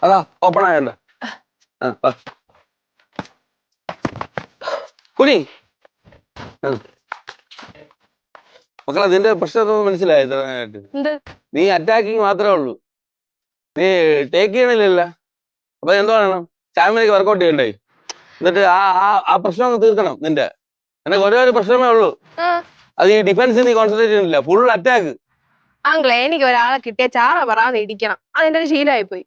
അതാ ഓപ്പൺ ആയല്ലോ. കുനി മക്കളെ, നിന്റെ പ്രശ്നം മനസ്സിലായത്? നീ അറ്റാക്കിങ് മാത്രമേ ഉള്ളൂ, നീ ടേക്ക് ചെയ്യണില്ലല്ല. അപ്പൊ എന്തോ വേണം? സ്റ്റാമിനയ്ക്ക് വർക്കൗട്ട് ചെയ്യണ്ടേ? എന്നിട്ട് ആ പ്രശ്നം തീർക്കണം. നിന്റെ എനിക്ക് ഒരേ ഒരു പ്രശ്നമേ ഉള്ളൂ, അത് ഈ ഡിഫൻസ് നീ കോൺസെൻട്രേറ്റ് ചെയ്യുന്നില്ല, ഫുൾ അറ്റാക്ക്. എനിക്ക് ഒരാളെ കിട്ടിയ ചാറ പറയാതെ ഇടിക്കണം, അതെന്റെ ഒരു ശീലമായി പോയി.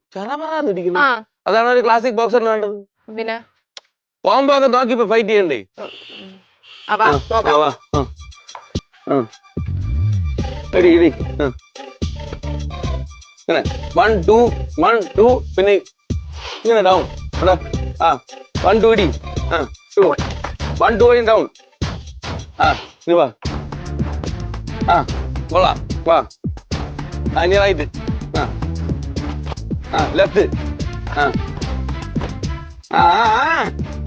അതാണ് ഒരു ക്ലാസിക് ബോക്സറിന് വേണ്ടത്. പിന്നെ കോംബോ ഒക്കെ നോക്കി ഇപ്പൊ ഫൈറ്റ് ചെയ്യണ്ടേ? ഇങ്ങനെ 1 2 1 2 പിന്നെ ഇങ്ങനെ ഡൗൺ. 1 2 ഇടി. 2 1 2 ഡൗൺ. നീ വാ. കൊള്ളാം. വാ. ഇനി റൈറ്റ്. ലെഫ്റ്റ്.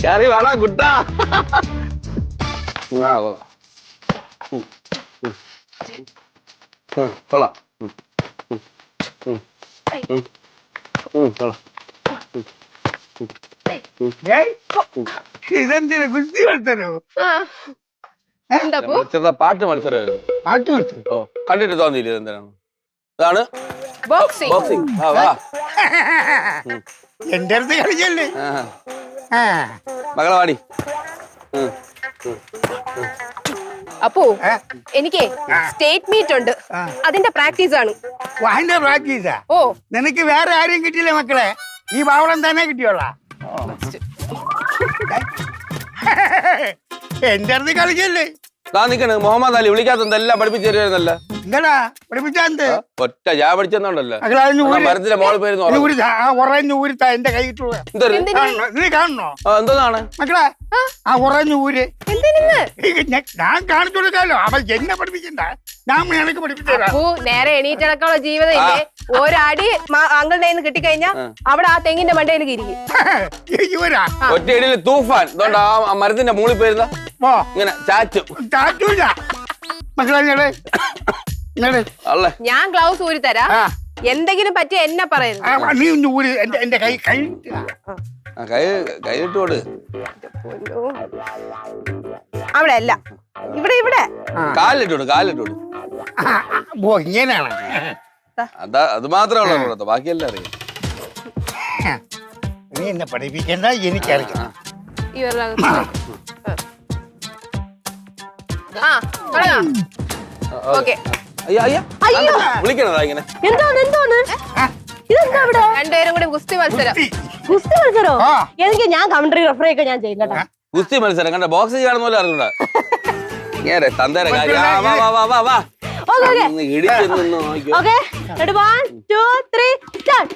കയറി വാടാ കുട്ടാ. കൊള്ളാം. ഇതെന്തിനാ ഗുസ്തി മത്സരോ? പാട്ട് മത്സരം. കണ്ടിട്ട് തോന്നിയില്ല എന്തിനാണ്? ഇതാണ് ബോക്സിംഗ്. എന്റെ അടുത്ത് കളിച്ചല്ലേ മകളെ വാടി. അപ്പോ എനിക്ക് സ്റ്റേറ്റ് മീറ്റ് ഉണ്ട്, അതിന്റെ പ്രാക്ടീസ് ആണ്. അതിന്റെ പ്രാക്ടീസാ? ഓ, നിനക്ക് വേറെ ആരെയും കിട്ടിയില്ലേ മക്കളെ? ഈ ബാവളം തന്നെ കിട്ടിയോളാ. എന്റെ അടുത്ത് കളിക്കല്ലേ? നിക്കണ് മുഹമ്മദ് അലി വിളിക്കാത്ത എല്ലാം പഠിപ്പിച്ചു തരുന്നല്ല. എന്താടാ പഠിപ്പിച്ചാന്ത്? ഒറ്റ ഞാൻ പഠിച്ചെന്നുണ്ടല്ലോ. എന്റെ കൈ നീ കാണണോ? എന്തോന്നാണ് മക്കളെ ആ ഉറഞ്ഞ ഊര് ഞാൻ കാണിച്ചു കൊടുക്കാലോ. അവൻ എന്നെ പഠിപ്പിക്കണ്ട, ഞാൻ എനിക്ക് പഠിപ്പിച്ചു. നേരെ എണീറ്റടക്കമുള്ള ജീവിതം ഇല്ലേ? ഒരടി അങ്കിളുടെ കയ്യിൽ നിന്ന് കിട്ടിക്കഴിഞ്ഞാ അവിടെ ആ തെങ്ങിന്റെ മണ്ടയിൽ ഇരിക്കും. ഒറ്റയടിയിൽ തൂഫാൻ. അതുകൊണ്ട് ആ മരത്തിന്റെ മുകളിൽ പോയിരുന്ന ഇങ്ങനെ ചാറ്റൂല. മക്കളെ ഞാൻ ഗ്ലൗസ് ഊരി തരാം, എന്തെങ്കിലും പറ്റിയ എന്നെ പറയുന്നു. നീ ഒന്ന് ഊര്. എന്റെ കൈ കൈയിട്ടോട്. അവിടെ അല്ല, ഇവിടെ ഇവിടെ കാലിട്ടോട്. ഇങ്ങനെയാണ്. അത് മാത്രമേ ഉള്ളൂ, ബാക്കിയെല്ലാം അറിയാം. നീ എന്നെ പഠിപ്പിക്കണ്ട, എനിക്കറിയാം. വിളിക്കണതാ ഇങ്ങനെ. രണ്ടുപേരും കൂടി ഗുസ്തി മത്സരം. ഗുസ്തി മത്സരോ? എനിക്ക് ഞാൻ കമന്ററി റെഫറി ഒക്കെ ഞാൻ ചെയ്യില്ല. ഗുസ്തി മത്സരം കണ്ട ബോക്സ് ചെയ്യാണെന്ന് പോലെ അറിഞ്ഞൂടാ. തന്തേരെ കാര്യം. Okay, 1 2 3 start.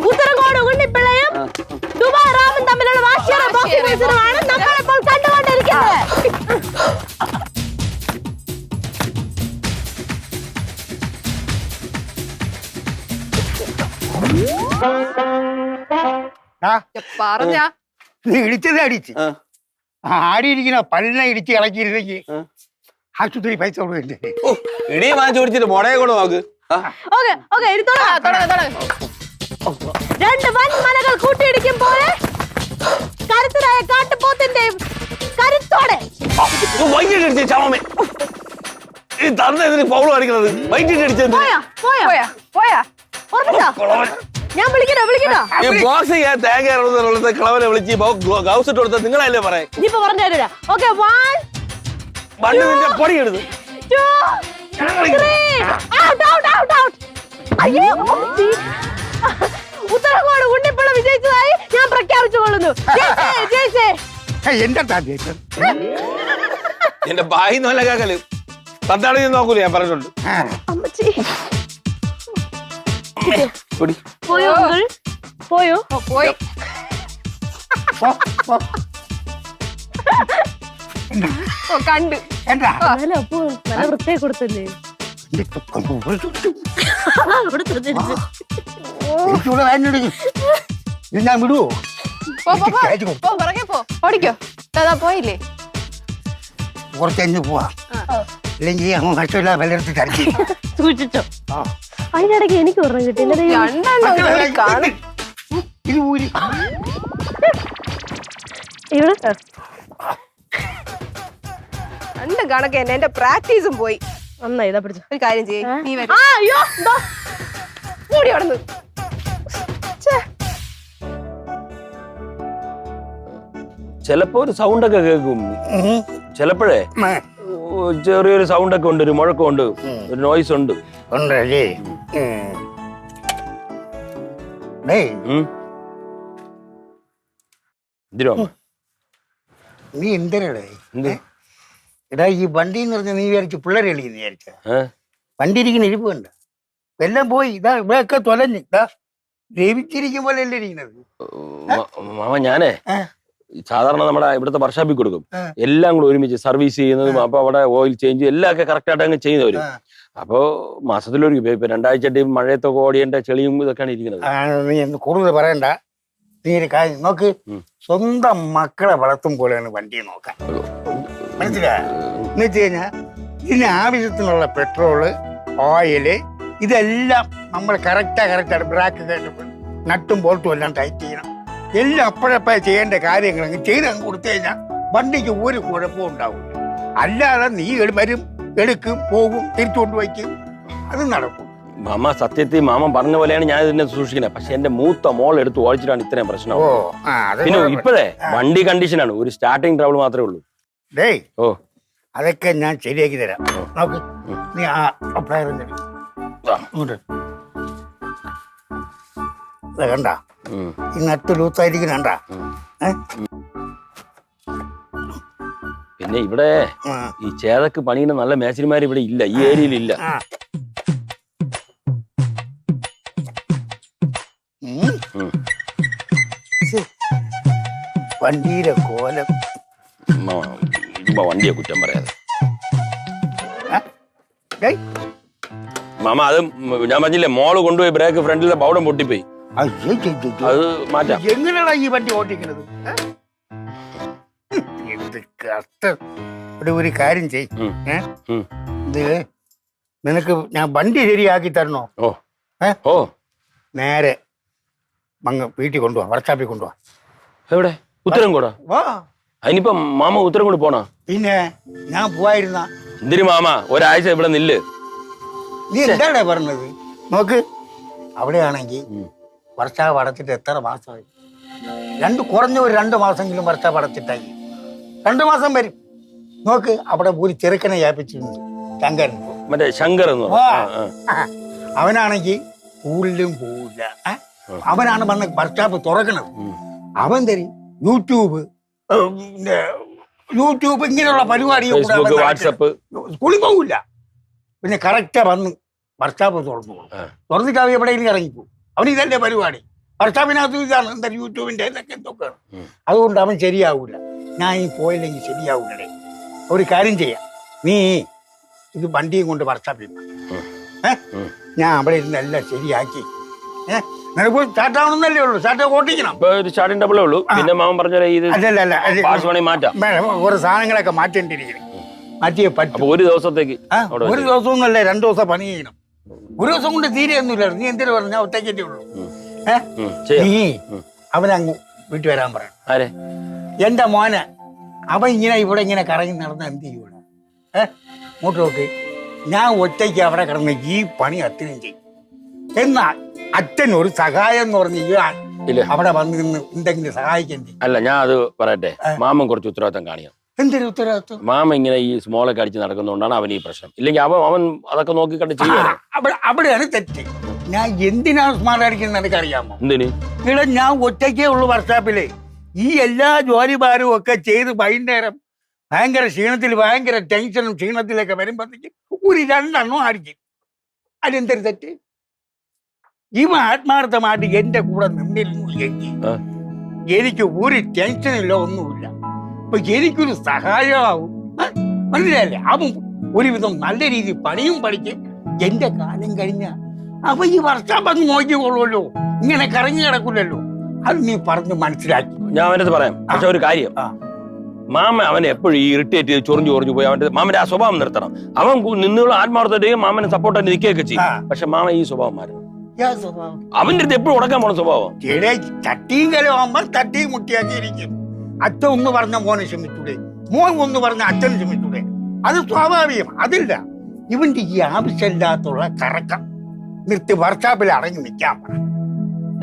ഉത്തരങ്കോട് ഉണ്ണിപ്പിള്ളയും ദുബായ് റാമും തമ്മിലുള്ള വാശിയേറിയ ബോക്സിംഗ് മത്സരമാണ് നമ്മളിപ്പോൾ കണ്ടുകൊണ്ടിരിക്കുന്നത്. പറഞ്ഞ നീ ഇടിച്ചത് അടിച്ച് ആടിയിരിക്കണ പല്ലിനെ ഇടിച്ച് ഇളക്കിയിരുന്നെങ്കിൽ ആശുപത്രി പൈസ കൊടുക്കണ്ടേ? ഇടിയും വാങ്ങിച്ചു പിടിച്ചിട്ട് മുടയെ കൂടെ നോക്ക്. രണ്ട് വൻമലകൾ കൂട്ടിയിടിക്കുമ്പോൾ കരുത്തരായ കാട്ടുപോത്തിന്റെ കരുത്തോടെ ഞാൻ വിളിക്കണോ? കളവനെ വിളിച്ച് ഗൗസ് ഇട്ട് കൊടുത്ത നിങ്ങളല്ലേ പറയാ. ഇപ്പൊ പറഞ്ഞു തരാ. ഓക്കെ, 1 പൊടി എടുത്ത് 2 3 ഔട്ട്. അയ്യോ, ഉത്തരങ്കോട് ഉണ്ണിപ്പിള്ള വിജയിച്ചതായി ഞാൻ പ്രഖ്യാപിച്ചുകൊള്ളുന്നു. എന്റെ ബായി നല്ല കേക്കല് തത്താടി നോക്കൂല, ഞാൻ പറഞ്ഞിട്ടുണ്ട്. പോയോ? പോയി. കണ്ടു നല്ല വൃത്തിയായി കൊടുത്തല്ലേ? ഞാൻ വിടുവോ? ഓടിക്കോ. പോയില്ലേ? കുറച്ചഞ്ഞ് പോവാ ഇല്ലെങ്കിൽ അവൻ കഷ്ടമില്ല വിലയിരുത്തി തരക്കി സൂക്ഷിച്ചോ. അതിനിടയ്ക്ക് എനിക്ക് ഒരെണ്ണം കിട്ടിയില്ല. രണ്ടെണ്ണം കാണും. ഇത് ഊരി ഇവിടെ രണ്ട് കണക്ക് തന്നെ എന്റെ പ്രാക്ടീസും പോയി. നന്നായി. ഇതാ പിടിച്ചോ. ഒരു കാര്യം ചെയ്യ്, നീ വരും. അയ്യോ ദാ. മൂടി അവിടുന്ന്. ചിലപ്പോ ഒരു സൗണ്ട് ഒക്കെ കേൾക്കും, ചിലപ്പോഴേ ചെറിയൊരു സൗണ്ട് ഒക്കെ ഉണ്ട്, ഒരു മുഴക്കമുണ്ട്, ഒരു നോയ്സ് ഉണ്ട്. ഉണ്ടല്ലേ ഇതിരോ നീ എന്തരടേ എടാ ഈ വണ്ടി എന്ന് പറഞ്ഞ നീ വിചാരിച്ചു പിള്ളേരെ കളിക്കുന്നു വിചാരിച്ച വണ്ടി ഇരിക്കുന്ന ഇരിപ്പ് കണ്ട എല്ലാം പോയി ഇതാ ഇവിടെയൊക്കെ തൊലഞ്ഞ് ഇതാ രവിച്ചിരിക്കും പോലെ അല്ലേ ഇരിക്കുന്നത്. മാമ ഞാനേ സാധാരണ നമ്മുടെ ഇവിടുത്തെ വർഷാപ്പിൽ കൊടുക്കും, എല്ലാം കൂടെ ഒരുമിച്ച് സർവീസ് ചെയ്യുന്നതും അപ്പൊ അവിടെ ഓയിൽ ചേഞ്ച് എല്ലാം ഒക്കെ കറക്റ്റ് ആയിട്ട് അങ്ങ് ചെയ്യുന്നവരും. അപ്പൊ മാസത്തിലൊരു ഇപ്പൊ 2 ആഴ്ചയായിട്ട് മഴയത്തൊക്കെ ഓടിയന്റെ ചെളിയും ഇതൊക്കെയാണ് ഇരിക്കുന്നത്. നീ കൂടുതൽ പറയണ്ട, നീ ഒരു കാര്യം നോക്ക്, സ്വന്തം മക്കളെ വളർത്തും പോലെയാണ് വണ്ടി നോക്കാൻ. മനസ്സിലായോ? എന്ന് വെച്ച് കഴിഞ്ഞാൽ ഇതിന് ആവശ്യത്തിനുള്ള പെട്രോള്, ഓയില് ഇതെല്ലാം നമ്മൾ കറക്റ്റായിട്ട് ബ്രാക്ക് നട്ടും ബോൾട്ടും എല്ലാം ടൈറ്റ് ചെയ്യണം. എല്ലാം അപ്പോഴപ്പോ ചെയ്യേണ്ട കാര്യങ്ങൾ ചെയ്തങ്ങ് കൊടുത്തു കഴിഞ്ഞാൽ വണ്ടിക്ക് ഒരു കുഴപ്പവും ഉണ്ടാവില്ല. അല്ലാതെ നീ വരും, എടുക്കും, പോകും, തിരിച്ചുകൊണ്ട് വയ്ക്കും, അത് നടക്കും. മാമ സത്യത്തിൽ മാമൻ പറഞ്ഞ പോലെയാണ് ഞാൻ ഇതിനെ സൂക്ഷിക്കുന്നത്. പക്ഷെ എന്റെ മൂത്ത മോൾ എടുത്ത് ഓടിച്ചിട്ടാണ് ഇത്രയും പ്രശ്നം. പിന്നെ ഇപ്പോഴേ വണ്ടി കണ്ടീഷനാണ്, ഒരു സ്റ്റാർട്ടിങ് ട്രബിൾ മാത്രമേ ഉള്ളൂ. ഡേയ് അതൊക്കെ ഞാൻ ശരിയാക്കി തരാം. നോക്ക് നീ കണ്ട ഈ നട്ട് ലൂസായിരിക്കുന്ന കണ്ട. പിന്നെ ഇവിടെ ഈ ചേതക്ക് പണിയുന്ന നല്ല മേശരിമാർ ഇവിടെ ഇല്ല, ഈ ഏരിയയിൽ ഇല്ല. വണ്ടിയുടെ കോലം വണ്ടിയെ കുറ്റം പറയാതെ മാമ. അത് ഞാൻ പറഞ്ഞില്ലേ, മോള് കൊണ്ടുപോയി ബ്രേക്ക് ഫ്രണ്ടിലെ പൗഡം പൊട്ടിപ്പോയി, അത് മാറ്റാം. എങ്ങനെയാണ് ഈ വണ്ടി ഓട്ടിക്കുന്നത്? ഒരു കാര്യം ചെയ്, ഇത് നിനക്ക് ഞാൻ വണ്ടി ശരിയാക്കി തരണോ? ഓ നേരെ വീട്ടിൽ കൊണ്ടുപോവാ, വർക്ക്ഷോപ്പിൽ കൊണ്ടുപോവാ. എവിടെ? ഉത്തരം കൂടാ? അതിനിപ്പം മാമ ഉത്തരം കൂടി പോണോ? പിന്നെ ഞാൻ പോവായിരുന്ന എന്തിനു മാമ, ഒരാഴ്ച ഇവിടെ നില്ല്. നീ എന്താണ് പറഞ്ഞത്? നോക്ക്, അവിടെയാണെങ്കിൽ വർഷാപ്പ് അടച്ചിട്ട് എത്ര മാസമായി? കുറഞ്ഞ ഒരു 2 മാസമെങ്കിലും വർഷാപ്പ് അടച്ചിട്ടായി. 2 മാസം വരും. നോക്ക്, അവിടെ ഒരു ചെറുക്കനെ വ്യാപിച്ചിട്ടുണ്ട്, ശങ്കരൻ. മറ്റേ ശങ്കർ അവനാണെങ്കിൽ സ്കൂളിലും പോവില്ല. അവനാണ് വന്ന് വർഷാപ്പ് തുറക്കണത്. അവൻ തരും യൂട്യൂബ് ഇങ്ങനെയുള്ള പരിപാടി, വാട്സപ്പ്. സ്കൂളിൽ പോകില്ല. പിന്നെ കറക്റ്റാ വന്ന് വർഷാപ്പ് തുറന്നിട്ട് അവൻ എവിടെയെങ്കിലും ഇറങ്ങിപ്പോ. അവന് ഇതല്ലേ പരിപാടി, വർഷാപ്പിനകത്ത് ഇതാണ് എന്താ യൂട്യൂബിന്റെ ഇതൊക്കെ എന്തൊക്കെയാണ്. അതുകൊണ്ട് അവൻ ശരിയാവൂല. ഞാൻ ഈ പോയില്ലെങ്കിൽ ശരിയാവൂലേ. ഒരു കാര്യം ചെയ്യാം, നീ ഇത് വണ്ടിയും കൊണ്ട് വർഷാപ്പിൽ ഞാൻ അവിടെ ഇരുന്ന് എല്ലാം ശരിയാക്കി. നിനക്ക് സ്റ്റാർട്ടാവണമെന്നല്ലേ ഉള്ളൂ, സ്റ്റാർട്ട് ഓട്ടിക്കണം. സ്റ്റാർട്ടിംഗ് ഡബിളേ ഉള്ളൂ. പിന്നെ മാമൻ പറഞ്ഞ മാറ്റാം, ഓരോ സാധനങ്ങളൊക്കെ മാറ്റേണ്ടിയിരിക്കണം. മാറ്റിയേ പറ്റും. ഒരു ദിവസത്തേക്ക്? ഒരു ദിവസമൊന്നുമല്ലേ, 2 ദിവസം പണി ചെയ്യണം. ഒരു ദിവസം കൊണ്ട് തീരെയൊന്നുമില്ല. നീ എന്തിനു പറഞ്ഞ ഒറ്റയ്ക്കേ ഉള്ളൂ. നീ അവനങ്ങ് വീട്ടിൽ വരാൻ പറയണം. എന്റെ മോനെ അവൻ ഇവിടെ ഇങ്ങനെ കറങ്ങി നടന്ന എന്ത് ചെയ്യൂടെ? മൂട്ട് നോക്ക്, ഞാൻ ഒറ്റയ്ക്ക് അവിടെ കിടന്ന് ഈ പണി അച്ഛനും ചെയ്യും. എന്നാ അച്ഛൻ ഒരു സഹായം എന്ന് പറഞ്ഞ് അവിടെ വന്ന് നിന്ന് എന്തെങ്കിലും സഹായിക്കണ്ടേ? അല്ല, ഞാൻ അത് പറയട്ടെ, മാമൻ കുറച്ച് ഉത്തരവാദിത്തം കാണിയാം. എന്തൊരു ഉത്തരവാദിത്വം? മാമ ഇങ്ങനെ ഈ സ്മോളൊക്കെ അടിച്ച് നടക്കുന്നതുകൊണ്ടാണ് അവൻ ഈ പ്രശ്നം. ഇല്ലെങ്കിൽ അവൻ അതൊക്കെ നോക്കിക്കണ്ട് ചെയ്യാം. അവിടെയാണ് തെറ്റ്. ഞാൻ എന്തിനാണ് സ്മാർട്ട് അടിക്കുന്നത് എനിക്കറിയാമോ? എന്തിന്? ഇവിടെ ഞാൻ ഒറ്റയ്ക്കേ ഉള്ളൂ വർക്ക്ഷോപ്പില്. ഈ എല്ലാ ജോലിഭാരവും ഒക്കെ ചെയ്ത് വൈകുന്നേരം ഭയങ്കര ക്ഷീണത്തിൽ, ഭയങ്കര ടെൻഷനും ക്ഷീണത്തിലൊക്കെ വരുമ്പോഴത്തേക്ക് ഒരു 2 എണ്ണം അടിക്കും. അതെന്തൊരു തെറ്റ്? ഇവ ആത്മാർത്ഥമായിട്ട് എന്റെ കൂടെ നിന്നിരുന്നു എങ്കിൽ എനിക്ക് ഒരു ടെൻഷനില്ല, ഒന്നുമില്ല. അപ്പൊ എനിക്കൊരു സഹായമാവും. മനസ്സിലായില്ലേ? അവൻ ഒരുവിധം നല്ല രീതിയിൽ പണിയും പഠിക്കും. എന്റെ കാലം കഴിഞ്ഞ അപ്പൊ ഈ വർഷാപ്പ് നോക്കിക്കൊള്ളുമല്ലോ, ഇങ്ങനെ കറങ്ങി കിടക്കില്ലല്ലോ. അത് നീ പറഞ്ഞ് മനസ്സിലാക്കി. ഞാൻ അവനത് പറയാം. പക്ഷെ ഒരു കാര്യം, മാമ അവനെ എപ്പോഴും ഈ ഇറിറ്റേറ്റ് ചെയ്ത് ചൊറിഞ്ഞു പോയി അവന്റെ മാമന്റെ ആ സ്വഭാവം നിർത്തണം. അവൻ നിന്നുള്ള ആത്മാർത്ഥതയും മാമനെ സപ്പോർട്ടായിട്ട് നിൽക്കുകയൊക്കെ ചെയ്യും. പക്ഷെ മാമ ഈ സ്വഭാവം മാറും. അവന്റെ അടുത്ത് എപ്പോഴും ഉടക്കാൻ പോണ സ്വഭാവം. ചട്ടിയും കലമാകുമ്പോൾ തട്ടിയും മുട്ടിയാക്കി ഇരിക്കും. അച്ഛൻ ഒന്ന് പറഞ്ഞ മോനെ ക്ഷമിച്ചൂടെ, മോൻ ഒന്ന് പറഞ്ഞ അച്ഛൻ ക്ഷമിച്ചൂടെ, അത് സ്വാഭാവികം. അതില്ല ഇവന്റെ ഈ ആവശ്യമില്ലാത്തുള്ള കറക്കം നിർത്തി വർക്ക്ഷോപ്പിൽ അടങ്ങി നിൽക്കാൻ പറ.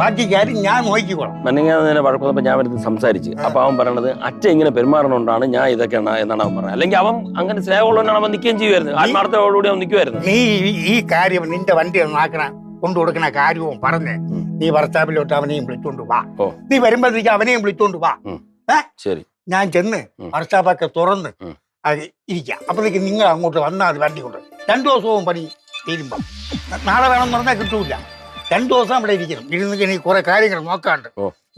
ബാക്കി കാര്യം ഞാൻ നോക്കിക്കോളാം. മന്നെങ്ങനെ വഴക്കൊന്നപ്പോ ഞാൻ വരുന്നത് സംസാരിച്ച് അപ്പൊ അവൻ പറയണത് അച്ഛൻ ഇങ്ങനെ പെരുമാറണോണ്ടാണ് ഞാൻ ഇതൊക്കെയാണ് എന്നാണ് അവൻ പറഞ്ഞത്. അല്ലെങ്കിൽ അവൻ അങ്ങനെ സ്നേഹമുള്ളവനാണ് അവൻ നിൽക്കുകയും ചെയ്യുമായിരുന്നു. ആത്മാർത്ഥതയോടുകൂടി അവൻ നിൽക്കുമായിരുന്നു. നീ ഈ കാര്യം നിന്റെ വണ്ടി ഒന്നാക്കണ കൊണ്ടുകൊടുക്കണ കാര്യവും പറഞ്ഞ് നീ വർക്ക്ഷോപ്പിലോട്ട് അവനെയും വിളിച്ചോണ്ട് വാ. നീ വരുമ്പോഴത്തേക്ക് അവനെയും വിളിച്ചോണ്ട് വാ. ശരി, ഞാൻ ചെന്ന് വർക്ക്ഷോപ്പൊക്കെ തുറന്ന് അത് ഇരിക്കാം. അപ്പോഴത്തേക്ക് നിങ്ങൾ അങ്ങോട്ട് വന്നാൽ അത് വണ്ടി കൊണ്ട് 2 ദിവസവും പണി തീരുമ്പം. നാളെ വേണമെന്ന് പറഞ്ഞാൽ കിട്ടൂല. 2 ദിവസം അവിടെ ഇരിക്കണം. ഇരുന്ന് എനിക്ക് കുറെ കാര്യങ്ങൾ നോക്കാണ്ട്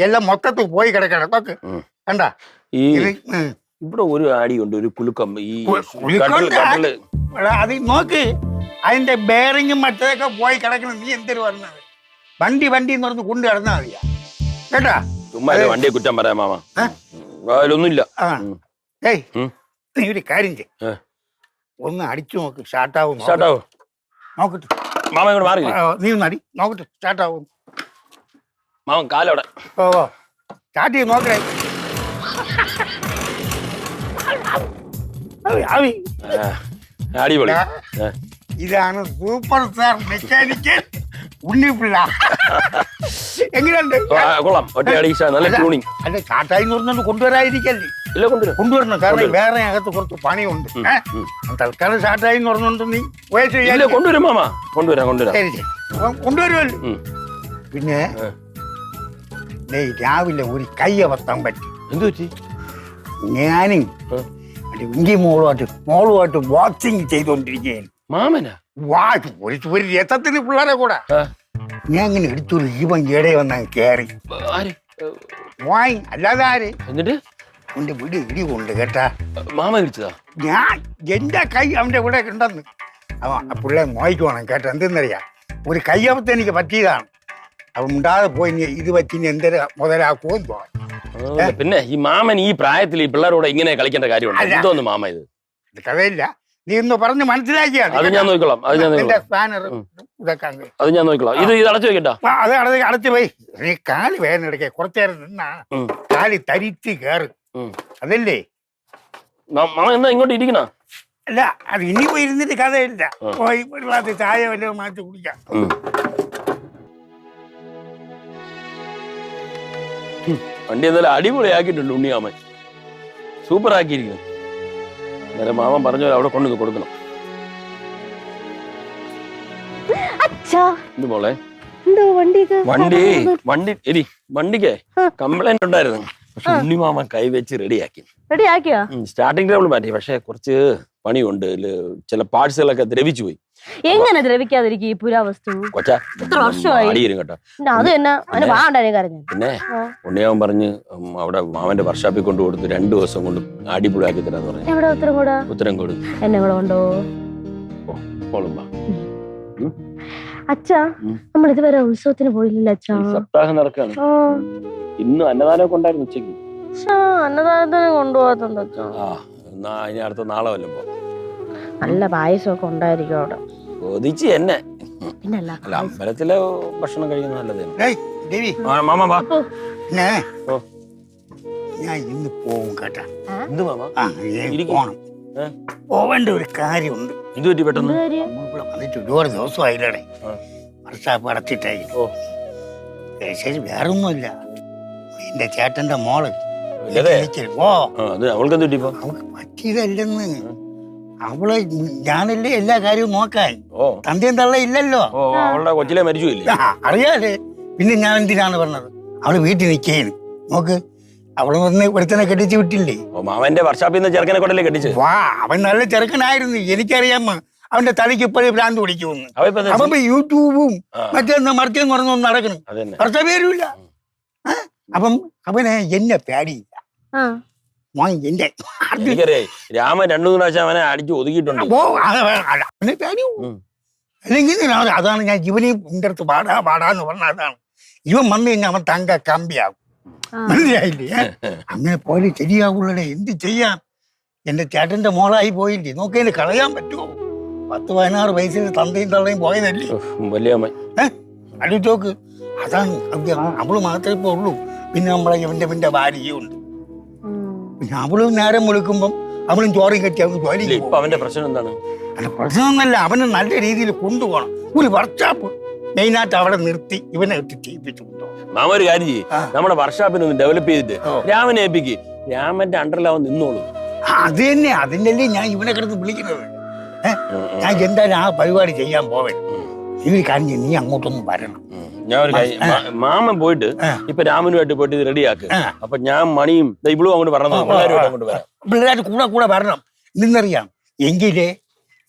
എല്ലാം മൊത്തത്തിൽ പോയി കിടക്കണം. നോക്ക് കണ്ട ഇവിടെ ഒരു ആടിയുണ്ട്, ഒരു കുലുക്കം. ഈ അത് നോക്ക്, അതിന്റെ ബെയറിങ്ങും മറ്റേതൊക്കെ പോയി കിടക്കണം. നീ എന്തൊരു പറഞ്ഞത്? വണ്ടി എന്ന് പറഞ്ഞ് കൊണ്ട് കിടന്നാ മതിയാ കേട്ടാ. ചുമ്മാ വണ്ടിയെ കുറ്റം പറയാം മാമ, ഒന്നുമില്ല. ഏയ് നീ ഒരു കാര്യം ചെയ്യ, ഒന്ന് അടിച്ചു നോക്ക്. സ്റ്റാർട്ടാവും നോക്കട്ടെ. മാമ ഇങ്ങോട്ട് മാറി, നീ ഒന്ന് അടി നോക്കട്ടെ. സ്റ്റാർട്ടാവും മാമൻ കാലവിടെ. ഓ സ്റ്റാർട്ട് ചെയ്ത് നോക്കണേ. അടിപൊളി. ഇതാണ് സൂപ്പർ സ്റ്റാർ മെക്കാനിക്കൽ ഉണ്ണിപ്പിള്ള. എങ്ങനെയുണ്ട്? കൊള്ളാം. നല്ല ട്യൂണിങ്. അല്ല ചാട്ടായി എന്ന് പറഞ്ഞോണ്ട് കൊണ്ടുവരാതിരിക്കല്ലേ? ഇല്ല, കൊണ്ടുവരണം. കാരണം വേറെ അകത്ത് കുറച്ച് പണിയുണ്ട്. തൽക്കാലം ചാട്ടായി എന്ന് പറഞ്ഞോണ്ട് നീ കൊണ്ടുവരും മാമ. കൊണ്ടുവരാം. ശരി ശരി, കൊണ്ടുവരുമല്ലോ. പിന്നെ രാവിലെ ഒരു കയ്യബദ്ധം പറ്റി. എന്തു പറ്റി? ഞാനും ഇഞ്ചി മോളുമായിട്ട് വാച്ചിങ് ചെയ്തോണ്ടിരിക്കുകയാണ്. മാമനാ? ഒരു രഥത്തിന് പിള്ളേരെ കൂടെ ഞാൻ ഇങ്ങനെ എടുത്തൊരു ജീവൻ കേടേ വന്നാൽ കയറി വായി. അല്ലാതെ ആര്? എന്നിട്ട് അവന്റെ വീട് ഇടി കൊണ്ട് കേട്ടാ. മാമ ഇടിച്ചതാ? ഞാൻ എന്റെ കൈ അവന്റെ കൂടെ ഉണ്ടെന്ന് പിള്ളേ നോയിക്കുവാണ് കേട്ടോ. എന്തെന്നറിയാം, ഒരു കയ്യപ്പത്ത് എനിക്ക് പറ്റിയതാണ്. അവൻ ഉണ്ടാതെ പോയി ഇത് പറ്റി എന്തൊരു മുതലാക്കുമെന്ന് തോന്നി. പിന്നെ ഈ മാമൻ ഈ പ്രായത്തിൽ ഈ പിള്ളേരോട് ഇങ്ങനെ കളിക്കേണ്ട കാര്യമുണ്ട്? എന്തോന്ന് മാമ ഇത് കഥയില്ല. നീ ഒന്ന് പറഞ്ഞ് മനസ്സിലാക്കിയാണ്. അത് ഞാൻ നോക്കിക്കോളാം. ഇത് അടച്ചു വെക്കട്ടോ. അത് അടച്ചു പോയി. നീ കാല് വേദന എടുക്കേ. കുറച്ചേരം നിന്നാ കാല് തരിച്ച് കയറും. അതല്ലേ മാമ എന്താ ഇങ്ങോട്ട് ഇരിക്കണ? അല്ല, അത് ഇനി പോയി ഇരുന്നിട്ട് കഥയില്ല. പോയി ഒരു ഗ്ലാസ് ചായ വല്ലതും മാറ്റി കുടിക്കാം. വണ്ടി എന്തായാലും അടിപൊളിയാക്കിയിട്ടുണ്ട് ഉണ്ണിയാമൻ. സൂപ്പർ ആക്കിയിരിക്കുന്നു. നേരെ മാമൻ പറഞ്ഞ പോലെ അവിടെ കൊണ്ടുവന്ന് കൊടുക്കണം. മോളെ വണ്ടിക്ക് കംപ്ലൈന്റ് ഉണ്ടായിരുന്നു. പക്ഷെ ഉണ്ണിമാമൻ കൈവച്ച് റെഡിയാക്കിയോ? സ്റ്റാർട്ടിംഗ് ട്രബിൾ മാറ്റി. പക്ഷെ കുറച്ച് പണിയുണ്ട്. ചില പാർട്സുകളൊക്കെ ദ്രവിച്ചു പോയി. എങ്ങനെ ദ്രവിക്കാതിരിക്കും ഈ പുരാവസ്തു? കൊച്ചാ അടിയും കേട്ടോ. പിന്നെ ഉണ്ണിയാവൻ പറഞ്ഞ് അവിടെ മാമന്റെ വർക്ക്ഷോപ്പിൽ കൊണ്ട് കൊടുത്ത് 2 ദിവസം കൊണ്ട് അടിപൊളിയാക്കി തരാന്ന് പറഞ്ഞു. ഉത്തരംകോട്. എന്നെ കൂടെ കൊണ്ടോ? അച്ഛാ, നമ്മൾ ഇതുവരെ ഉത്സവത്തിന് പോയില്ല അച്ഛാ. സപ്താഹം നടക്കാണ്. ഇന്ന് അന്നദാനമൊക്കെ ഉണ്ടായിരുന്നു ഉച്ചക്ക്. അന്നദാനത്തിന് കൊണ്ടുപോകാത്തുണ്ട് അച്ഛാ. എന്നാ ഇനി അടുത്ത നാളെ വല്ലതും പോ. നല്ല പായസമൊക്കെ ഉണ്ടായിരിക്കും അവിടെ. കൊതിച്ച് എന്നെ. അല്ല, അമ്പലത്തിലെ ഭക്ഷണം കഴിക്കുന്ന നല്ലത്. ഞാൻ ഇന്ന് പോവും കേട്ടാ. എന്ത് മാമ? പോണം. പോവേണ്ട ഒരു കാര്യമുണ്ട്. ഇത് പറ്റി പെട്ടെന്ന് വന്നിട്ട് ഒരുപാട് ദിവസമായില്ലേ. വർക്ക്ഷോപ്പ് അടച്ചിട്ടായി. ശരി, വേറൊന്നുമില്ല. എന്റെ ചേട്ടന്റെ മോള് അവൾക്ക് പറ്റിയതല്ലെന്ന്. അവള് ഞാനല്ലേ എല്ലാ കാര്യവും നോക്കാൻ. തന്റെയും തള്ള ഇല്ലല്ലോ. അവളുടെ കൊച്ചിലെ മരിച്ചില്ലേ? അറിയാതെ പിന്നെ ഞാൻ എന്തിനാണ് പറഞ്ഞത്? അവള് വീട്ടിൽ നിൽക്കേന്. നോക്ക്, അവള് വന്ന് ഒരുത്തനെ കെട്ടിച്ച് വിട്ടില്ലേ. മാമന്റെ വർക്ക്ഷോപ്പിൽ നിന്ന് ചെറുക്കനെ കൊണ്ടല്ലേ കെട്ടിച്ച്? വാ, അവൻ നല്ല ചെറുക്കനായിരുന്നു. എനിക്കറിയാമ അവന്റെ തലയ്ക്ക് ഇപ്പോഴും ഭ്രാന്ത് പിടിക്കുമെന്ന്. അവൻ യൂട്യൂബും മറ്റേന്ന് മറിച്ചെന്ന് പറഞ്ഞൊന്നും നടക്കണം. വർഷപേരുമില്ല. അപ്പം അവന് എന്നെ പേടിയില്ല. എന്റെ രാമൻ 2-3 പ്രാവശ്യം അവനെ അടിച്ചു ഒതുക്കിയിട്ടുണ്ട്. അവനെ പേടിയും. അല്ലെങ്കിൽ അതാണ് ഞാൻ ഇവനെയും എന്റെ അടുത്ത് പാടാന്ന് പറഞ്ഞ. അതാണ് ഇവൻ വന്നു കഴിഞ്ഞാൽ അവൻ തങ്ക കമ്പിയാകും. മനസ്സിലായില്ലേ? അങ്ങനെ പോലെ ശരിയാവുള്ളേ. എന്ത് ചെയ്യാം? എന്റെ ചേട്ടന്റെ മോളായി പോയില്ലേ, നോക്കേണ്ടി കളയാൻ പറ്റുമോ? 10-16 വയസ്സിൽ തന്തയും തള്ളയും പോയതല്ലേ. വലിയ അടിച്ചോക്ക്. അതാണ് അവള് മാത്രമേ ഇപ്പൊ ഉള്ളൂ. പിന്നെ നമ്മളെ ഇവന്റെ ഭാര്യയും ഉണ്ട്. പിന്നെ അവളും നേരം വിളിക്കുമ്പം അവളും ചോറും കെട്ടി അവന് ജോലി. ഇപ്പൊ അവന്റെ പ്രശ്നം എന്താണ്? അല്ല, പ്രശ്നമൊന്നല്ല. അവന് നല്ല രീതിയിൽ കൊണ്ടുപോകണം. ഒരു വർക്ക്ഷോപ്പ് മെയിനായിട്ട് അവിടെ നിർത്തി ഇവനെ ഇട്ട് ചെയ്യിപ്പിച്ചു കൊണ്ടുപോകണം. മാമ ഒരു കാര്യം ചെയ്യ്, നമ്മുടെ വർക്ക്ഷോപ്പിനെ ഒന്ന് ഡെവലപ്പ് ചെയ്തിട്ട് രാമനെ ഏൽപ്പിക്ക്. രാമന്റെ അണ്ടറിലാവൻ നിന്നോളൂ. അത് തന്നെ, അതിനല്ലേ ഞാൻ ഇവനെ കിടന്ന് വിളിക്കുന്നത്. ഞാൻ എന്തായാലും ആ പരിപാടി ചെയ്യാൻ പോവേ. ഈ കാര്യം നീ അങ്ങോട്ടൊന്നും വരണം. ഞാൻ ഒരു കാര്യം, മാമൻ പോയിട്ട് ഇപ്പൊ രാമനുമായിട്ട് പോയിട്ട് ഇത് റെഡിയാക്ക്. അപ്പൊ ഞാൻ മണിയും ഇവളും അങ്ങോട്ട് പറഞ്ഞു അങ്ങോട്ട് വരാം. പിള്ളേർ കൂടെ വരണം. നിന്നറിയാം എങ്കിലേ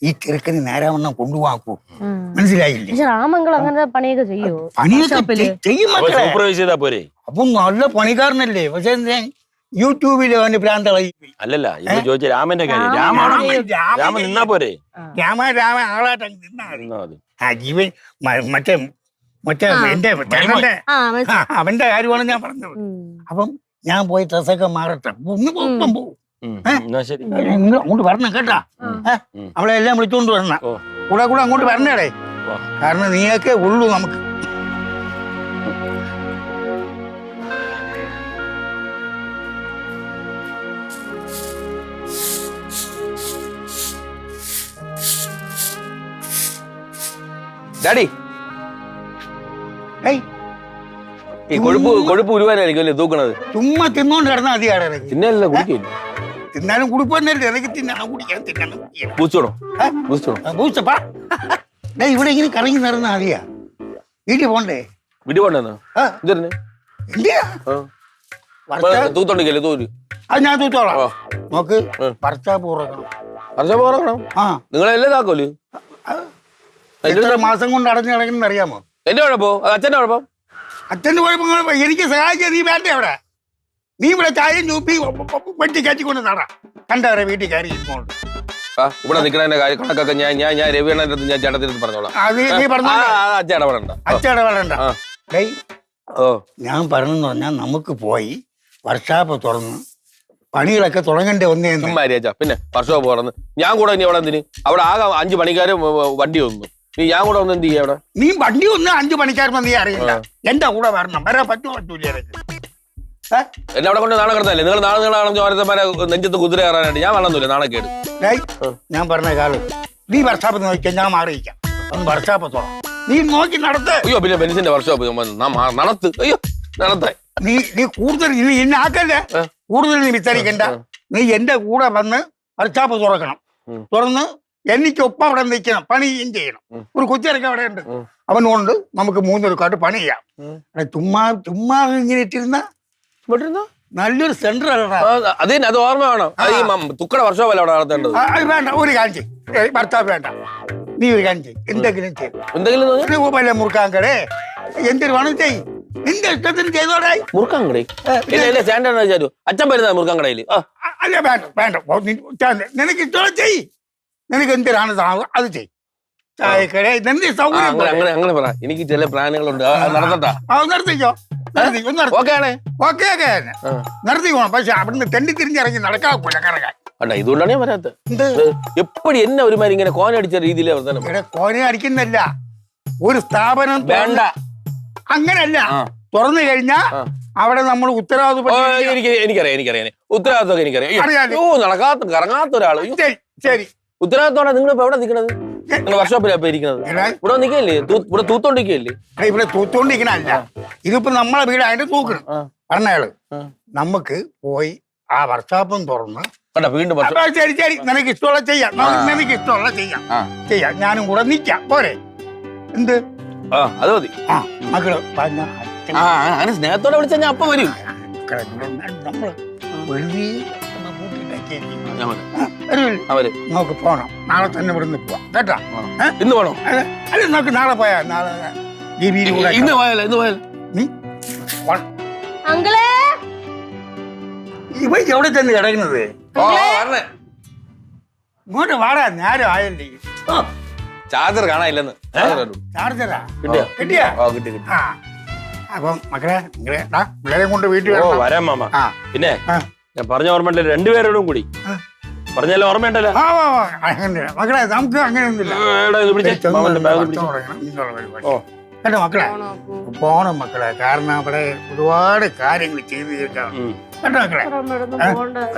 ഈ ചെറുക്കന് നേരാവണ്ണം കൊണ്ടുപോക്കൂ. മനസ്സിലായില്ലേ? രാമങ്കൾ അങ്ങനെ പണിയൊക്കെ ചെയ്യോ? പണിയൊക്കെ ചെയ്യും മക്കളെ. സൂപ്പർവൈസ് ചെയ്താ പോരെ? അപ്പൊ നല്ല പണിക്കാരനല്ലേ. പക്ഷെ യൂട്യൂബിൽ അവന് ഭ്രാന്തളായി. അല്ലല്ല, ഇപ്പൊ ചോദിച്ച രാമന്റെ കാര്യം. രാമൻ നിന്നാ പോരെ? രാമ ആളായിട്ട് നിന്നാ മതി. ആ ജീവൻ മറ്റേ എന്റെ അവന്റെ കാര്യമാണ് ഞാൻ പറഞ്ഞത്. അപ്പം ഞാൻ പോയി ഡ്രസ്സൊക്കെ മാറട്ടെ. ഒന്ന് പോകും. നിങ്ങൾ അങ്ങോട്ട് വരണം കേട്ടാ. അവളെ എല്ലാം വിളിച്ചോണ്ട് വരണം. കൂടെ അങ്ങോട്ട് വരണേടേ. കാരണം നീയൊക്കെ ഉള്ളൂ നമുക്ക്. ഡാഡി, ഈ കൊഴുപ്പ് ഉരുവാനായിരിക്കും അല്ലേ തൂക്കണത്? ചുമ്മാ തിന്നോണ്ട് കിടന്നാ മതി. ആടെ തിന്നല്ല, കുടിക്കില്ല. തിന്നാലും കുടിപ്പന്നല്ലേ. എനിക്ക് തിന്നാനും കുടിക്കാൻ തിന്നണം. ഇവിടെ ഇങ്ങനെ കറങ്ങി നടന്ന മതിയാ. വീട്ടിൽ പോണ്ടേ? വീട്ടിൽ പോണ്ടെന്നോ? തൂത്തോണ്ടിക്കല്ലേ തൂര്? അത് ഞാൻ തൂത്തോളാം. നോക്ക്, വർക്ക്ഷോപ്പ് ഉറക്കണം. നിങ്ങളെല്ലാം ഇതാക്കോല്. എത്ര മാസം കൊണ്ട് അടഞ്ഞു കിടക്കുന്ന അറിയാമോ? എന്റെ കുഴപ്പോ? അച്ഛന്റെ കുഴപ്പം? അച്ഛന്റെ കുഴപ്പങ്ങൾ എനിക്ക് സഹായിക്കാൻ നീ വേണ്ടേ? അവിടെ നീ ഇവിടെ ചായയും ചൂപ്പി വെട്ടി കയറ്റിക്കൊണ്ട് നടാ. കണ്ടവരെ വീട്ടിൽ കയറി ഇരിക്കോണ്ട് ഇവിടെ നിൽക്കണ കണക്കൊക്കെ ഞാൻ രവിയണ്ണന്റെ അടുത്ത് ഞാൻ ചേട്ടത്തിനടുത്ത് പറഞ്ഞോളാം. അത് നീ പറഞ്ഞോ. അച്ഛടപെടണ്ട. ഞാൻ പറഞ്ഞെന്ന് പറഞ്ഞാൽ നമുക്ക് പോയി വർക്ക്ഷോപ്പ് തുറന്ന് പണികളൊക്കെ തുടങ്ങണ്ടേ ഒന്നേ. പിന്നെ വർക്ക്ഷോപ്പ് തുറന്ന് ഞാൻ കൂടെ ഇനി അവിടെ എന്തിന്? അവിടെ ആകെ 5 പണിക്കാരും വണ്ടി ഒന്നു. ഞാൻ കൂടെ ഒന്ന് എന്ത് ചെയ്യാ? അവിടെ നീ വണ്ടി ഒന്ന് 5 പണിക്കാരും നീ അറിയില്ല. എന്റെ കൂടെ വരണം. വരാൻ പറ്റൂല. എന്നെ അവിടെ കൊണ്ട് നാളെ കിടന്നല്ലേ? നിങ്ങൾ നാളെ നെഞ്ചത്ത് കുതിര കയറാനായിട്ട് ഞാൻ വന്നില്ല. നാളെ കേട് ഞാൻ പറഞ്ഞ കാലം നീ വർക്ക്ഷോപ്പ് നോക്കിയാൽ ഞാൻ മാറിയിക്കാം. ഒന്ന് വർക്ക്ഷോപ്പ് തുറന്നു നീ നോക്കി നടത്ത്. അയ്യോ, പിന്നെ ബെൻസിന്റെ വർക്ക്ഷോപ്പ് നടത്ത്. അയ്യോ, നടത്താൻ നീ കൂടുതൽ ഇന്നെ ആക്കല്ലേ. കൂടുതൽ നീ വിസ്തരിക്കണ്ട. നീ എന്റെ കൂടെ വന്ന് വർക്ക്ഷോപ്പ് തുറക്കണം. തുറന്ന് എനിക്കൊപ്പം അവിടെ നിൽക്കണം. പണിയും ചെയ്യണം. ഒരു കൊച്ചിറക്കം അവിടെ ഉണ്ട്. അവനുകൊണ്ട് നമുക്ക് 3 കാട്ട് പണി ചെയ്യാം. ചുമ്മാ ഇങ്ങനെ ഇട്ടിരുന്ന നല്ലൊരു സെന്റർ. അത് ഓർമ്മ വേണം. തുക്കട വർക്ക്ഷോപ്പ് അല്ല അവിടെ നടത്തേണ്ടത്. വേണ്ട, ഒരു കാര്യം ചെയ്യും. വർക്ക്ഷോപ്പ് വേണ്ട. നീ ഒരു കാര്യം ചെയ്യും. എന്തെങ്കിലും ചെയ്യും. മുറുക്കാൻ കടേ എന്തൊരു വേണം ചെയ്യും. നിന്റെ ഇഷ്ടത്തിന് ചെയ്തോടെ. മുറുക്കാൻ കട അച്ഛൻ വരുന്ന മുറുക്കാൻ കടയില്? അല്ല, വേണ്ട. നിനക്ക് ഇഷ്ടമുള്ള ചെയ്. നിനക്ക് എന്തിനാണ് അത് ചെയ്. ചായക്കട അങ്ങനെ പറ. എനിക്ക് ചില പ്ലാനുകളുണ്ട്. നടത്തട്ടാ? നടത്തിക്കോ. നടത്തിക്കോണം. പക്ഷെ അവിടുന്ന് തെണ്ടി തിരിഞ്ഞിറങ്ങി നടക്കാൻ പോലെ കറങ്ങാൻ. ഇതുകൊണ്ടാണ് ഞാൻ വരാത്തത്. എപ്പോഴും എന്നെ ഒരുമാതിരി ഇങ്ങനെ കോനടിച്ച രീതിയിൽ കോന അടിക്കുന്നില്ല. ഒരു സ്ഥാപനം വേണ്ട. അങ്ങനല്ല. തുറന്നു കഴിഞ്ഞാ അവിടെ നമ്മൾ ഉത്തരവാദിത്വം. എനിക്കറിയാം ഉത്തരവാദിത്വം എനിക്കറിയാം. കറങ്ങാത്ത ഒരാള്. ശരി, ഉത്തരവാദിത്തോടെ നിങ്ങൾ ഇപ്പൊ എവിടെ നിൽക്കണത്? നിങ്ങൾ വർക്ക്ഷോപ്പിലാണ് ഇരിക്കുന്നത്. ഇവിടെ നിൽക്കല്ലേ? ഇവിടെ തൂത്തോണ്ടിരിക്കല്ലേ? ഇവിടെ തൂത്തോണ്ടിരിക്കണല്ല. ഇതിപ്പോ നമ്മളെ വീട് അതിന്റെ തൂക്കണം. പറഞ്ഞയാള് നമുക്ക് പോയി ആ വർക്ക്ഷോപ്പും തുറന്ന് വീണ്ടും ശരി നിനക്ക് ഇഷ്ടമുള്ള ചെയ്യാം. നിനക്ക് ഇഷ്ടമുള്ള ചെയ്യാം. ഞാനും കൂടെ നിക്കാം. പോരെ? എന്ത്? അത് മതി. മക്കള് സ്നേഹത്തോടെ വിളിച്ചാൽ ഞാൻ അപ്പൊ വരും. നമ്മള് നമുക്ക് പോണം. നാളെ തന്നെ ഇവിടുന്ന് പോവാം കേട്ടാ. ഇന്ന് പോണോ? അല്ല, നമുക്ക് നാളെ പോയാ. നാളെ ഇന്ന് പോയാലോ? നീ അങ്കിളേ, ഇവ എവിടെ ചെന്ന് കിടക്കുന്നത്? ഇങ്ങോട്ട് വാടാ. നേരം ആയല്ലേ. ചാർജർ കാണാനില്ലെന്ന്. ചാർജറാ കിട്ടിയാ? കിട്ടിയാ? അപ്പം മക്കളെ നിങ്ങളെ പിള്ളേരെ കൊണ്ട് വീട്ടിൽ ഓ വരണം. വരാം മാമ. ആ പിന്നെ ആ. ഞാൻ പറഞ്ഞ ഓർമ്മയുണ്ടല്ലോ, രണ്ടുപേരോടും കൂടി പറഞ്ഞാലും ഓർമ്മയുണ്ടല്ലോ. ആ, അങ്ങനെ മക്കളെ നമുക്ക് അങ്ങനെയൊന്നുമില്ല. ഇത് പിടിച്ചേ, ചെന്ന് മാമന്റെ ബാഗ് ഭക്ഷണം പിടിച്ചേ. തുടങ്ങണം എന്നുള്ള പരിപാടി. ഓ കേട്ടോ മക്കളെ, പോണം മക്കളെ, കാരണം അവിടെ ഒരുപാട് കാര്യങ്ങൾ ചെയ്തു തീർക്കാം. ഉം. കേട്ടോ മക്കളെ,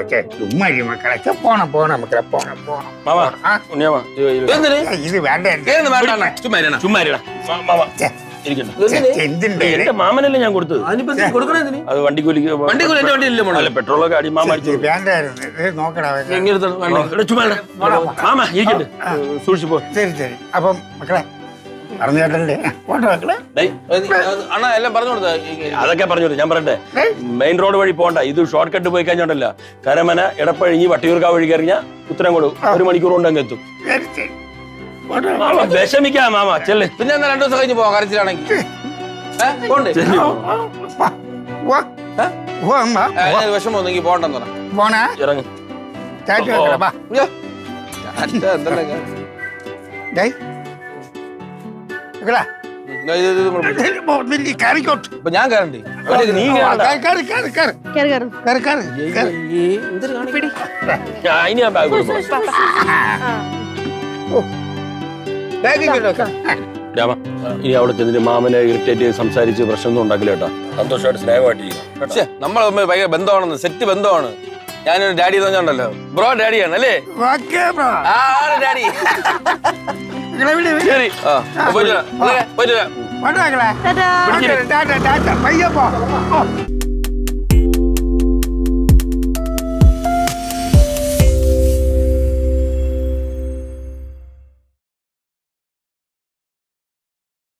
ഓക്കെ ചുമ്മാ ഇരി മക്കളെ, പോണം മക്കളെ, പോണം. മാമ ആ, ഉണ്ണിയാമ എന്തിന്? ഇത് വേണ്ട ഏന്ന് വേണ്ട ചുമ്മാ ഇരിടാ. മാമ ഇരിക്കണ്ട. എന്തിന്റെ എന്റെ മാമനല്ലേ ഞാൻ കൊടുത്തത്. അതിനിപ്പോ എന്തിന് കൊടുക്കണേ ഇതിന്? അത് വണ്ടിക്കൂലിക്ക് വണ്ടിക്കൂലി എന്റെ വണ്ടിയില്ലേ മോളെ? അല്ല പെട്രോളൊക്കെ അടി മാമ അടിച്ചു. വേണ്ടായിരുന്നു. ഇത് നോക്കടാ വെച്ചാ. എങ്ങനെ വേണ്ട ചുമ്മാ മാമ ഇരിക്കട്ടെ, സൂക്ഷിച്ചു പോ. ശരി അപ്പം മക്കളെ പറഞ്ഞു കേട്ടല്ലേ, പോട്ടെ മക്കളെ. അണ്ണാ എല്ലാം പറഞ്ഞു കൊടുത്ത അതൊക്കെ പറഞ്ഞോളൂ. ഞാൻ പറയട്ടെ, മെയിൻ റോഡ് വഴി പോകണ്ട, ഇത് ഷോർട്ട് കട്ട് പോയി കഴിഞ്ഞോണ്ടല്ല, കരമന എടപ്പഴിഞ്ഞ് വട്ടിയൂർക്കാവ് വഴി കറിഞ്ഞ ഉത്തരംകോട് 1 മണിക്കൂർ കൊണ്ട് അങ്ങ് എത്തും. ശരി പോട്ടെ. മാമ വിഷമിക്കാം മാമ, ചെല്ലേ. പിന്നെ എന്നാ 2 ദിവസം കഴിഞ്ഞ് പോവാം കരച്ചിലാണെങ്കിൽ. പോണ്ടേ? വിഷമം ഒന്നെങ്കിൽ പോണ്ടെന്ന് പറ. പോണേ ഇറങ്ങ്. ചാറ്റ് വെക്കടാ, വാ. എന്തെല്ലാം ഡേയ് മക്കളെ, നീ കയറിക്കോട്ട്. ഇപ്പൊ ഞാൻ കയറണ്ടേ? നീ കേറണ്ട. ഇനി ഞാൻ ബാഗ് കൊടുക്കും. രാമ, ഇനി അവിടെ ചെന്നിട്ട് മാമനെ ഇറിറ്റേറ്റ് ചെയ്ത് സംസാരിച്ച് പ്രശ്നമൊന്നും ഉണ്ടാക്കില്ല കേട്ടോ. സന്തോഷമായിട്ട് സ്നേഹമായിട്ട് ചെയ്യും. നമ്മൾ ഭയങ്കര ബന്ധമാണെന്ന്, സെറ്റ് ബന്ധമാണ്. ഞാനൊരു ഡാഡി തോന്നുന്നുണ്ടല്ലോ, ബ്രോ ഡാഡിയാണ് അല്ലേ? ആണ് ഡാഡി. ശരി, പോയിട്ട് വരാം. പയ്യപ്പോ